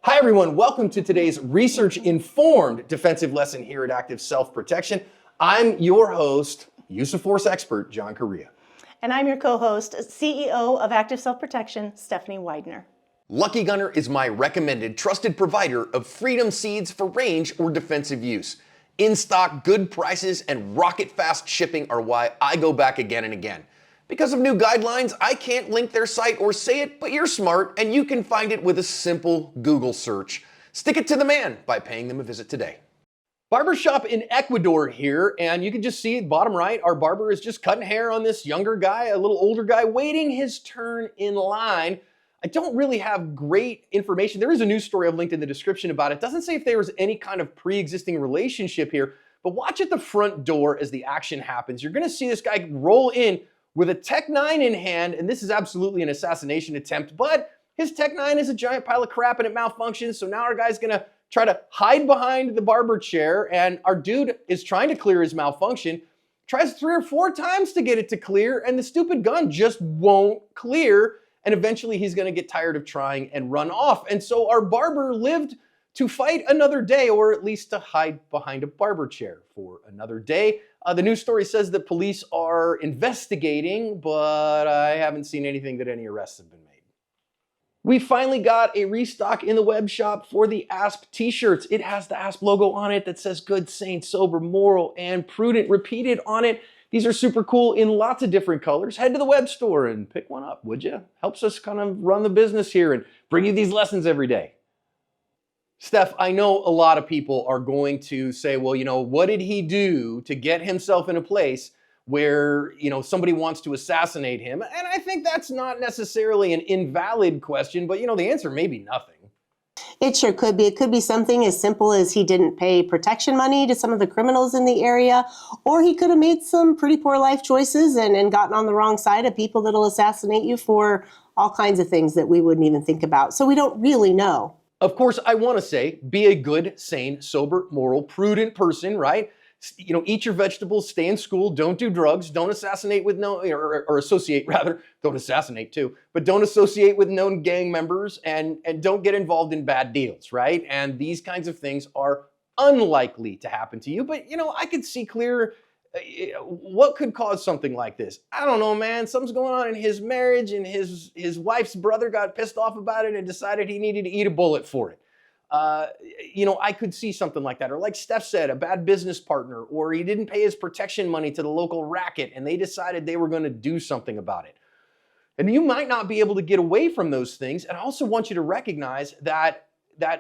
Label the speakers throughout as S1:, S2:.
S1: Hi everyone, welcome to today's research-informed defensive lesson here at Active Self-Protection. I'm your host, use of force expert, John Correa.
S2: And I'm your co-host, CEO of Active Self-Protection, Stephanie Widener.
S1: Lucky Gunner is my recommended trusted provider of freedom seeds for range or defensive use. In stock, good prices, and rocket-fast shipping are why I go back again and again. Because of new guidelines, I can't link their site or say it, but you're smart and you can find it with a simple Google search. Stick it to the man by paying them a visit today. Barbershop in Ecuador here, and you can just see bottom right, our barber is just cutting hair on this younger guy, a little older guy, waiting his turn in line. I don't really have great information. There is a news story I've linked in the description about it. It doesn't say if there was any kind of pre-existing relationship here, but watch at the front door as the action happens. You're gonna see this guy roll in with a Tech 9 in hand, and this is absolutely an assassination attempt, but his Tech 9 is a giant pile of crap and it malfunctions, so now our guy's gonna try to hide behind the barber chair, and our dude is trying to clear his malfunction, tries 3 or 4 times to get it to clear, and the stupid gun just won't clear, and eventually he's gonna get tired of trying and run off. And so our barber lived to fight another day, or at least to hide behind a barber chair for another day. The news story says that police are investigating, but I haven't seen anything that any arrests have been made. We finally got a restock in the web shop for the ASP t-shirts. It has the ASP logo on it that says good, sane, sober, moral, and prudent repeated on it. These are super cool in lots of different colors. Head to the web store and pick one up, would you? Helps us kind of run the business here and bring you these lessons every day. Steph, I know a lot of people are going to say, well, what did he do to get himself in a place where, somebody wants to assassinate him? And I think that's not necessarily an invalid question, but, the answer may be nothing.
S3: It sure could be. It could be something as simple as he didn't pay protection money to some of the criminals in the area, or he could have made some pretty poor life choices and gotten on the wrong side of people that'll assassinate you for all kinds of things that we wouldn't even think about. So we don't really know.
S1: Of course, I want to say, be a good, sane, sober, moral, prudent person, right? Eat your vegetables, stay in school, don't do drugs, don't assassinate with or associate rather, don't assassinate too, but don't associate with known gang members and don't get involved in bad deals, right? And these kinds of things are unlikely to happen to you, but I could see clear what could cause something like this. I don't know, man. Something's going on in his marriage, and his wife's brother got pissed off about it and decided he needed to eat a bullet for it. I could see something like that. Or like Steph said, a bad business partner, or he didn't pay his protection money to the local racket and they decided they were going to do something about it. And you might not be able to get away from those things. And I also want you to recognize that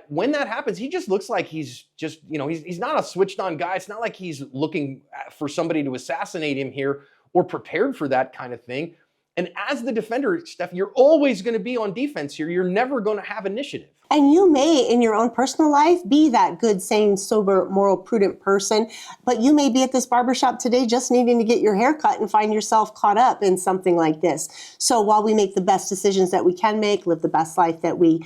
S1: when that happens, he just looks like he's just, he's not a switched on guy. It's not like he's looking for somebody to assassinate him here or prepared for that kind of thing. And as the defender, Steph, you're always going to be on defense here. You're never going to have initiative.
S3: And you may, in your own personal life, be that good, sane, sober, moral, prudent person, but you may be at this barbershop today just needing to get your hair cut and find yourself caught up in something like this. So while we make the best decisions that we can make, live the best life that we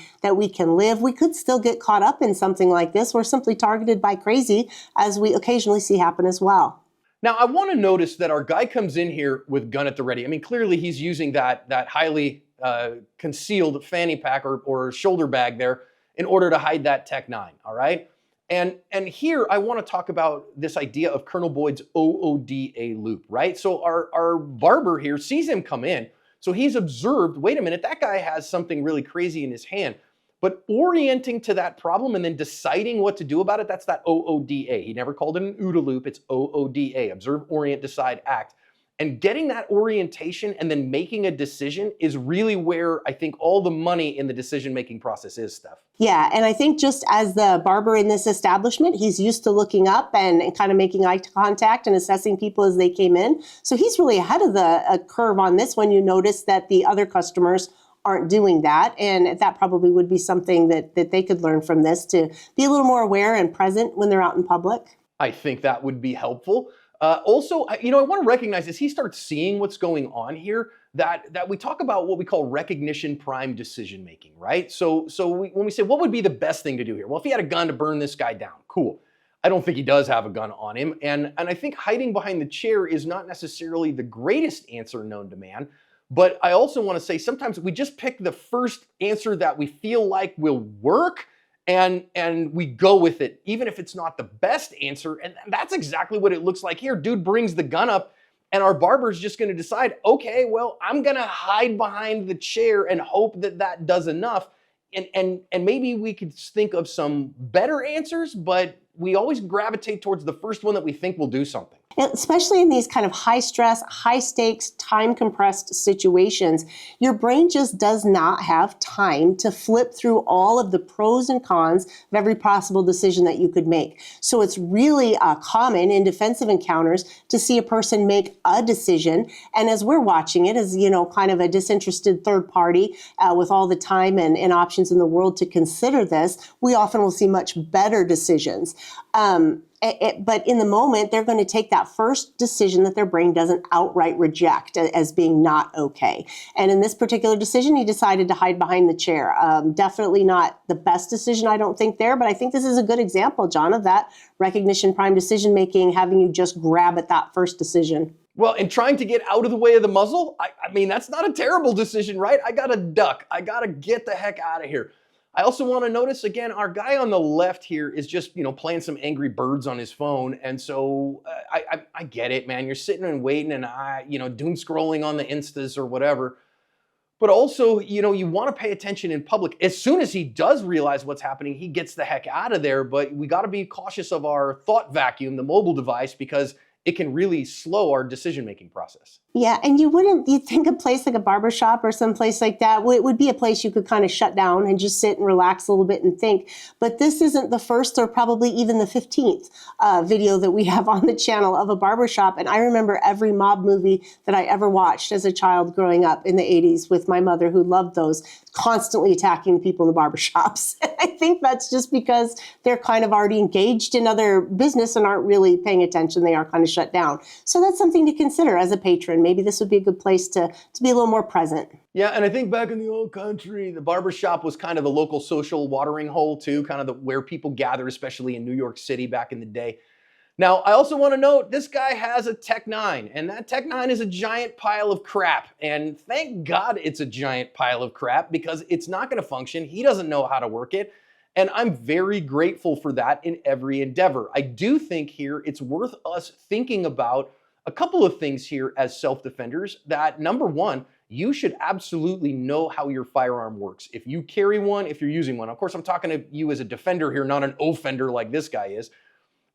S3: can live, we could still get caught up in something like this or simply targeted by crazy, as we occasionally see happen as well.
S1: Now, I want to notice that our guy comes in here with gun at the ready. I mean, clearly he's using that highly concealed fanny pack or shoulder bag there in order to hide that Tech 9, all right? And here I want to talk about this idea of Colonel Boyd's OODA loop, right? So our barber here sees him come in, so he's observed, wait a minute, that guy has something really crazy in his hand. But orienting to that problem and then deciding what to do about it, that's that OODA. He never called it an OODA loop, it's OODA, observe, orient, decide, act. And getting that orientation and then making a decision is really where I think all the money in the decision-making process is, Steph.
S3: Yeah, and I think just as the barber in this establishment, he's used to looking up and kind of making eye contact and assessing people as they came in. So he's really ahead of the curve on this when you notice that the other customers aren't doing that. And that probably would be something that they could learn from this, to be a little more aware and present when they're out in public.
S1: I think that would be helpful. Also, I want to recognize as he starts seeing what's going on here, that we talk about what we call recognition prime decision making, right? So when we say what would be the best thing to do here? Well, if he had a gun to burn this guy down, cool. I don't think he does have a gun on him. And I think hiding behind the chair is not necessarily the greatest answer known to man. But I also want to say sometimes we just pick the first answer that we feel like will work, and we go with it, even if it's not the best answer. And that's exactly what it looks like here. Dude brings the gun up, and our barber's just going to decide, okay, well, I'm going to hide behind the chair and hope that that does enough. And maybe we could think of some better answers, but we always gravitate towards the first one that we think will do something.
S3: Especially in these kind of high stress, high stakes, time compressed situations, your brain just does not have time to flip through all of the pros and cons of every possible decision that you could make. So it's really common in defensive encounters to see a person make a decision. And as we're watching it as, kind of a disinterested third party with all the time and options in the world to consider this, we often will see much better decisions. But in the moment, they're going to take that first decision that their brain doesn't outright reject as being not okay. And in this particular decision, he decided to hide behind the chair. Definitely not the best decision, I don't think, there. But I think this is a good example, John, of that recognition prime decision making, having you just grab at that first decision.
S1: Well, and trying to get out of the way of the muzzle, I mean, that's not a terrible decision, right? I got to duck. I got to get the heck out of here. I also want to notice, again, our guy on the left here is just, playing some Angry Birds on his phone. And so I get it, man. You're sitting and waiting and doom scrolling on the Instas or whatever. But also, you want to pay attention in public. As soon as he does realize what's happening, he gets the heck out of there. But we got to be cautious of our thought vacuum, the mobile device, because it can really slow our decision-making process.
S3: Yeah, and you'd think a place like a barbershop or some place like that would be a place you could kind of shut down and just sit and relax a little bit and think. But this isn't the first or probably even the 15th video that we have on the channel of a barbershop. And I remember every mob movie that I ever watched as a child growing up in the 80s with my mother, who loved those, constantly attacking people in the barbershops. I think that's just because they're kind of already engaged in other business and aren't really paying attention. They are kind of shut down. So that's something to consider as a patron. Maybe this would be a good place to be a little more present.
S1: Yeah, and I think back in the old country, the barbershop was kind of the local social watering hole too, kind of where people gathered, especially in New York City back in the day. Now, I also want to note, this guy has a Tech 9, and that Tech 9 is a giant pile of crap. And thank God it's a giant pile of crap, because it's not going to function. He doesn't know how to work it. And I'm very grateful for that in every endeavor. I do think here it's worth us thinking about a couple of things here as self-defenders. That, number one, you should absolutely know how your firearm works. If you carry one, if you're using one. Of course, I'm talking to you as a defender here, not an offender like this guy is.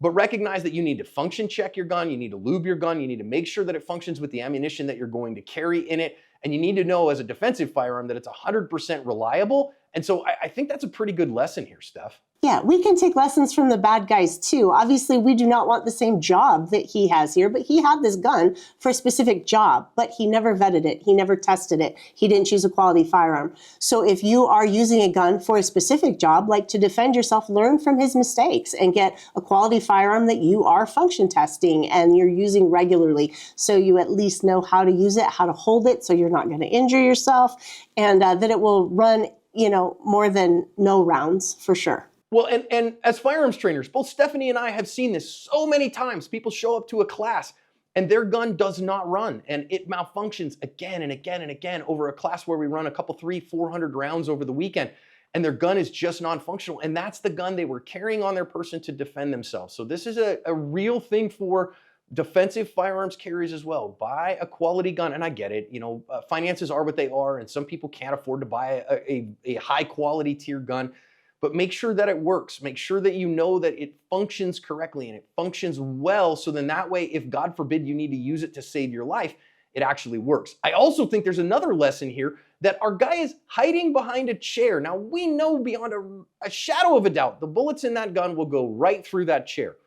S1: But recognize that you need to function check your gun, you need to lube your gun, you need to make sure that it functions with the ammunition that you're going to carry in it, and you need to know as a defensive firearm that it's 100% reliable. And so I think that's a pretty good lesson here, Steph.
S3: Yeah, we can take lessons from the bad guys too. Obviously, we do not want the same job that he has here, but he had this gun for a specific job, but he never vetted it. He never tested it. He didn't choose a quality firearm. So if you are using a gun for a specific job, like to defend yourself, learn from his mistakes and get a quality firearm that you are function testing and you're using regularly. So you at least know how to use it, how to hold it, so you're not going to injure yourself, and that it will run, more than no rounds for sure.
S1: Well, and as firearms trainers, both Stephanie and I have seen this so many times. People show up to a class and their gun does not run, and it malfunctions again and again and again over a class where we run a couple, 300-400 rounds over the weekend, and their gun is just non-functional. And that's the gun they were carrying on their person to defend themselves. So this is a real thing for defensive firearms carriers as well. Buy a quality gun, and I get it. Finances are what they are, and some people can't afford to buy a high quality tier gun. But make sure that it works. Make sure that you know that it functions correctly and it functions well. So then that way, if God forbid you need to use it to save your life, it actually works. I also think there's another lesson here, that our guy is hiding behind a chair. Now, we know beyond a shadow of a doubt, the bullets in that gun will go right through that chair.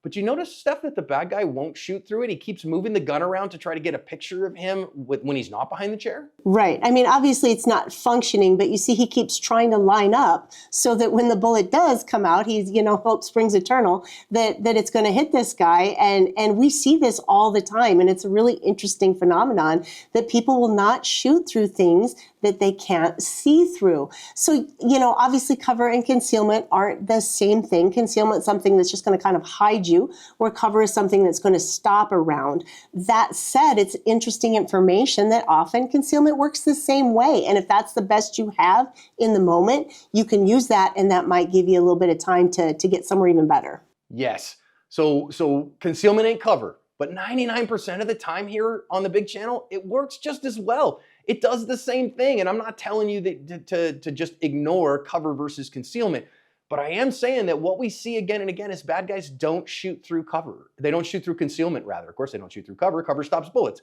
S1: But you notice, Steph, that the bad guy won't shoot through it? He keeps moving the gun around to try to get a picture of him when he's not behind the chair?
S3: Right. I mean, obviously it's not functioning, but you see he keeps trying to line up so that when the bullet does come out, he's, hope springs eternal, that it's going to hit this guy. And we see this all the time. And it's a really interesting phenomenon that people will not shoot through things that they can't see through. So, obviously cover and concealment aren't the same thing. Concealment is something that's just going to kind of hide you, where cover is something that's going to stop around. That said, it's interesting information that often concealment works the same way. And if that's the best you have in the moment, you can use that, and that might give you a little bit of time to get somewhere even better.
S1: Yes. So concealment ain't cover, but 99% of the time here on the big channel, it works just as well. It does the same thing. And I'm not telling you that to just ignore cover versus concealment, but I am saying that what we see again and again is bad guys don't shoot through cover. They don't shoot through concealment, rather. Of course, they don't shoot through cover. Cover stops bullets.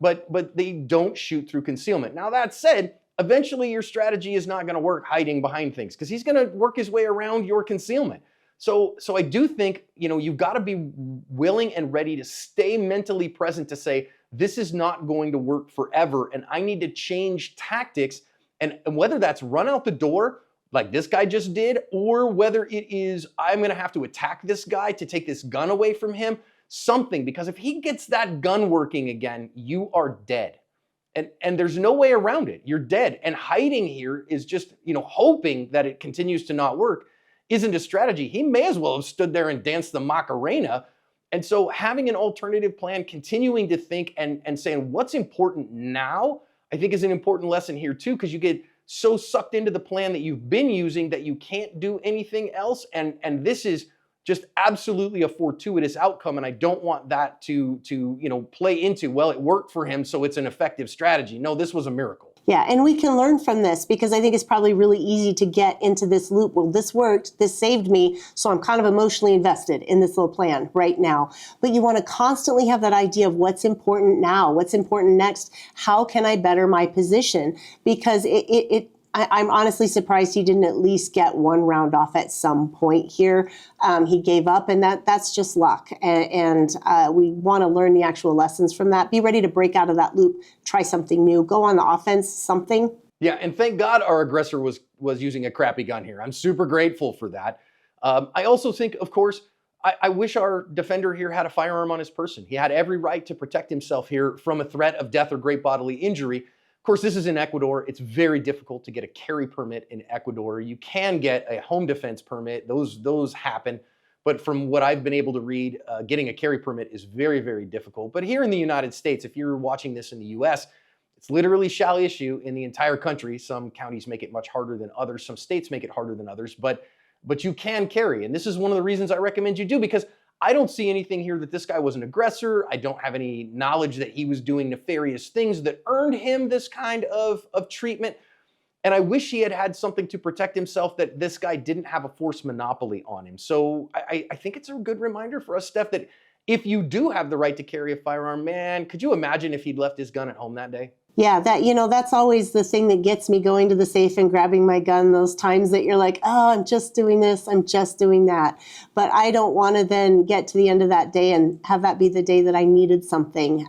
S1: But they don't shoot through concealment. Now, that said, eventually your strategy is not going to work hiding behind things, because he's going to work his way around your concealment. So I do think, you've got to be willing and ready to stay mentally present to say, this is not going to work forever, and I need to change tactics. And whether that's run out the door like this guy just did, or whether it is I'm going to have to attack this guy to take this gun away from him, something, because if he gets that gun working again, you are dead. And there's no way around it. You're dead. And hiding here is just, hoping that it continues to not work isn't a strategy. He may as well have stood there and danced the Macarena. And so having an alternative plan, continuing to think and saying what's important now, I think is an important lesson here too, because you get so sucked into the plan that you've been using that you can't do anything else. And this is just absolutely a fortuitous outcome. And I don't want that to play into, well, it worked for him, so it's an effective strategy. No, this was a miracle.
S3: Yeah, and we can learn from this, because I think it's probably really easy to get into this loop. Well, this worked, this saved me, so I'm kind of emotionally invested in this little plan right now. But you want to constantly have that idea of what's important now, what's important next, how can I better my position? Because I'm honestly surprised he didn't at least get one round off at some point here. He gave up, and that's just luck. And we want to learn the actual lessons from that. Be ready to break out of that loop, try something new, go on the offense, something.
S1: Yeah, and thank God our aggressor was using a crappy gun here. I'm super grateful for that. I also think, of course, I wish our defender here had a firearm on his person. He had every right to protect himself here from a threat of death or great bodily injury. Of course, this is in Ecuador. It's very difficult to get a carry permit in Ecuador. You can get a home defense permit. Those happen. But from what I've been able to read, getting a carry permit is very, very difficult. But here in the United States, if you're watching this in the US, it's literally shall issue in the entire country. Some counties make it much harder than others. Some states make it harder than others. But you can carry. And this is one of the reasons I recommend you do, because I don't see anything here that this guy was an aggressor. I don't have any knowledge that he was doing nefarious things that earned him this kind of treatment. And I wish he had had something to protect himself, that this guy didn't have a force monopoly on him. So I think it's a good reminder for us, Steph, that if you do have the right to carry a firearm, man, could you imagine if he'd left his gun at home that day?
S3: Yeah, that's always the thing that gets me, going to the safe and grabbing my gun, those times that you're like, oh, I'm just doing this, I'm just doing that. But I don't want to then get to the end of that day and have that be the day that I needed something,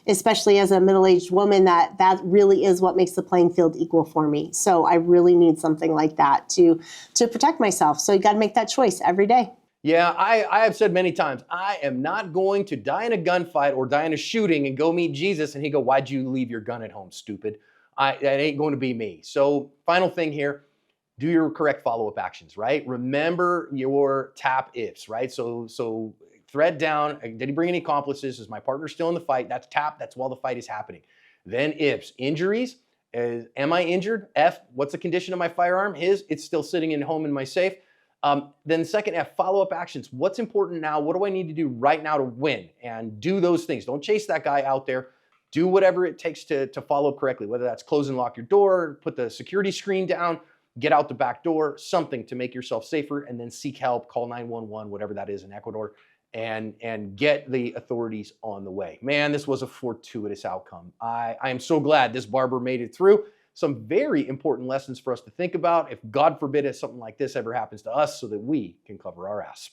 S3: especially as a middle-aged woman, that really is what makes the playing field equal for me. So I really need something like that to protect myself. So you got to make that choice every day.
S1: Yeah, I have said many times, I am not going to die in a gunfight or die in a shooting and go meet Jesus and he go, why'd you leave your gun at home, stupid? That ain't going to be me. So final thing here, do your correct follow-up actions, right? Remember your tap ifs, right? So thread down, did he bring any accomplices? Is my partner still in the fight? That's tap, that's while the fight is happening. Then ifs, injuries, am I injured? F, what's the condition of my firearm? It's still sitting in home in my safe. Then second F, follow-up actions. What's important now? What do I need to do right now to win? And do those things. Don't chase that guy out there. Do whatever it takes to follow up correctly, whether that's close and lock your door, put the security screen down, get out the back door, something to make yourself safer, and then seek help, call 911, whatever that is in Ecuador, and get the authorities on the way. Man, this was a fortuitous outcome. I am so glad this barber made it through. Some very important lessons for us to think about if, God forbid, if something like this ever happens to us, so that we can cover our ass.